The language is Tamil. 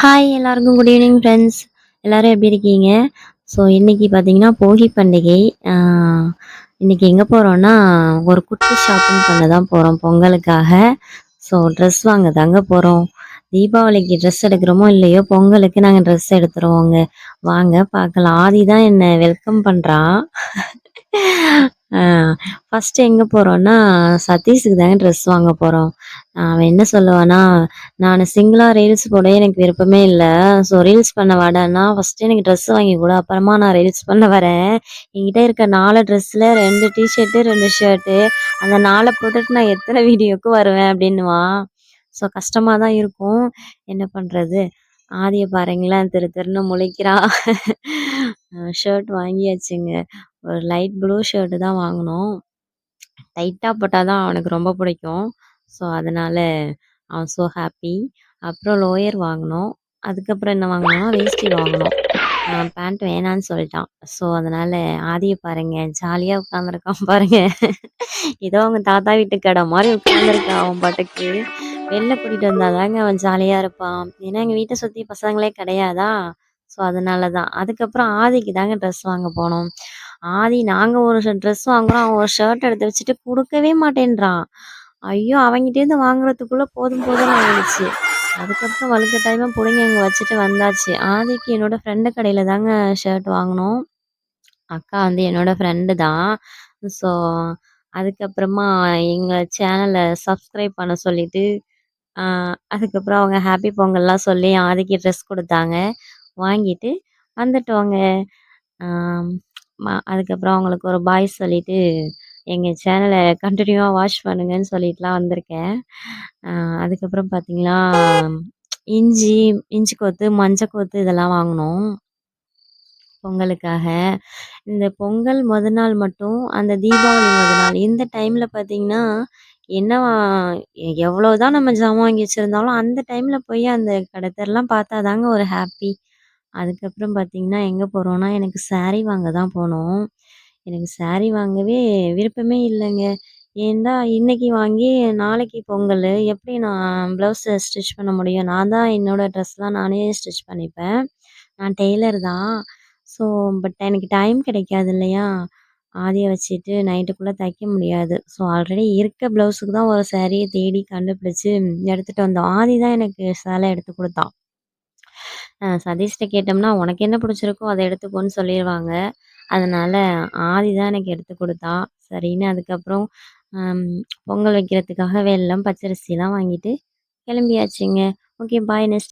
ஹாய் எல்லாருக்கும் குட் ஈவினிங் ஃப்ரெண்ட்ஸ். எல்லாரும் எப்படி இருக்கீங்க? ஸோ இன்னைக்கு பார்த்தீங்கன்னா போகி பண்டிகை. ஆ, இன்னைக்கு எங்கே போகிறோன்னா ஒரு குட்டி ஷாப்பிங் பண்ண தான் போகிறோம் பொங்கலுக்காக. ஸோ ட்ரெஸ் வாங்க தாங்க போகிறோம். தீபாவளிக்கு ட்ரெஸ் எடுக்கிறோமோ இல்லையோ பொங்கலுக்கு நாங்கள் ட்ரெஸ் எடுத்துருவோங்க. வாங்க பார்க்கலாம். ஆதி தான் என்னை வெல்கம் பண்ணுறான். ஃபஸ்ட்டு எங்கே போகிறோன்னா சதீஷுக்கு தாங்க ட்ரெஸ் வாங்க போகிறோம். அவன் என்ன சொல்லுவான்னா, நான் சிங்கிளா ரீல்ஸ் போட எனக்கு விருப்பமே இல்ல. ஸோ ரீல்ஸ் பண்ண வாடான்னா, ஃபர்ஸ்ட்டு எனக்கு ட்ரெஸ் வாங்கி குடு. அப்புறமா நான் ரீல்ஸ் பண்ண வரேன். என்கிட்ட இருக்க 4 ட்ரெஸ்ல 2 டீ ஷர்ட்டு, 2 ஷர்ட்டு. அந்த 4 போட்டுட்டு நான் எத்தன வீடியோக்கு வருவேன் அப்டின்னுவான். ஸோ கஷ்டமா தான் இருக்கும். என்ன பண்றது? ஆதிய பாருங்களேன் திரு திருன்னு முழிக்கிறான். ஷர்ட் வாங்கியாச்சுங்க. ஒரு லைட் ப்ளூ ஷர்ட் தான் வாங்குனோம். டைட்டா போட்டா தான் அவனுக்கு ரொம்ப பிடிக்கும். ஸோ அதனால அவன் ஸோ ஹாப்பி. அப்புறம் லோயர் வாங்குனோம். அதுக்கப்புறம் என்ன வாங்குனோம்னா, வேஷ்டி வாங்குனோம். பேண்ட் வேணான்னு சொல்லிட்டான். ஸோ அதனால ஆதிய பாருங்க, ஜாலியா உட்காந்துருக்கான் பாருங்க. ஏதோ அவங்க தாத்தா வீட்டு கடை மாரி உட்காந்துருக்கான் அவன் பாட்டுக்கு. வெளில கூட்டிட்டு வந்தா தாங்க அவன் ஜாலியா இருப்பான். ஏன்னா எங்க வீட்ட சுத்தி பசங்களே கிடையாதா? ஸோ அதனால தான். அதுக்கப்புறம் ஆதிக்கு தாங்க ட்ரெஸ் வாங்க போனோம். ஆதி நாங்க ஒரு ட்ரெஸ் வாங்குறோம். அவன் ஒரு ஷர்ட் எடுத்து வச்சுட்டு குடுக்கவே மாட்டேன்றான். ஐயோ! அவன்கிட்டேருந்து வாங்குறதுக்குள்ள போதும் போதும்ன்னு ஆயிடுச்சு. அதுக்கப்புறம் வலுக்கட்டாயமா புடுங்கி அங்க வச்சுட்டு வந்தாச்சு. ஆதிக்கு என்னோட ஃப்ரெண்டு கடையில தாங்க ஷர்ட் வாங்குனோம். அக்கா வந்து என்னோட ஃப்ரெண்டு தான். ஸோ அதுக்கப்புறமா எங்க சேனல சப்ஸ்கிரைப் பண்ண சொல்லிட்டு, ஆ அதுக்கப்புறம் அவங்க ஹாப்பி பொங்கல்லாம் சொல்லி ஆதிக்கு ட்ரெஸ் குடுத்தாங்க. வாங்கிட்டு வந்துட்டோங்க. ஆம். அதுக்கப்புறம் அவங்களுக்கு ஒரு பாய் சொல்லிட்டு, எங்க சேனல கன்டினியூவா வாட்ச் பண்ணுங்கன்னு சொல்லிட்டுலாம் வந்திருக்கேன். அ அதுக்கப்புறம் பார்த்தீங்கன்னா, இஞ்சி, இஞ்சி கொத்து, மஞ்ச கொத்து இதெல்லாம் வாங்குனோம். பொங்கலுக்காக. இந்த பொங்கல் மொத நாள் மட்டும், அந்த தீபாவளி மொத நாள் இந்த டைம்ல பார்த்தீங்கன்னா, என்னவா எவ்வளோதான் நம்ம ஜாமான் வாங்கி வச்சிருந்தாலும், அந்த டைம்ல போய் அந்த கடை தெருலாம் பார்த்தா தாங்க ஒரு ஹாப்பி. அதுக்கப்புறம் பார்த்தீங்கன்னா, எங்க போறோம்னா, எனக்கு சாரி வாங்க தான் போனோம். எனக்கு சாரி வாங்கவே விருப்பமே இல்லங்க. ஏன்டா இன்னைக்கு வாங்கி நாளைக்கு பொங்கலு. எப்படி நான் ப்ளவுஸ ஸ்டிச் பண்ண முடியும்? நான் தான் என்னோட ட்ரெஸ்லாம் நானே ஸ்டிச் பண்ணிப்பேன். நான் டெய்லர் தான். ஸோ பட் எனக்கு டைம் கிடைக்காது இல்லையா? ஆதிய வச்சுட்டு நைட்டுக்குள்ள தைக்க முடியாது. ஸோ ஆல்ரெடி இருக்க ப்ளவுஸுக்கு தான் ஒரு சாரிய தேடி கண்டுபிடிச்சு எடுத்துட்டு வந்தோம். ஆதி தான் எனக்கு சேலை எடுத்து குடுத்தான். சதீஷ்ட்ட கேட்டோம்னா, "உனக்கு என்ன பிடிச்சிருக்கோ அத எடுத்துக்கோன்னு" சொல்லிருவாங்க. அதனால ஆதி தான் எனக்கு எடுத்து குடுத்தான். சரின்னு அதுக்கப்புறம் அம் பொங்கல் வைக்கிறதுக்காக வெல்லம், பச்சரிசிலாம் வாங்கிட்டு கிளம்பியாச்சுங்க. Okay bye. நெக்ஸ்ட்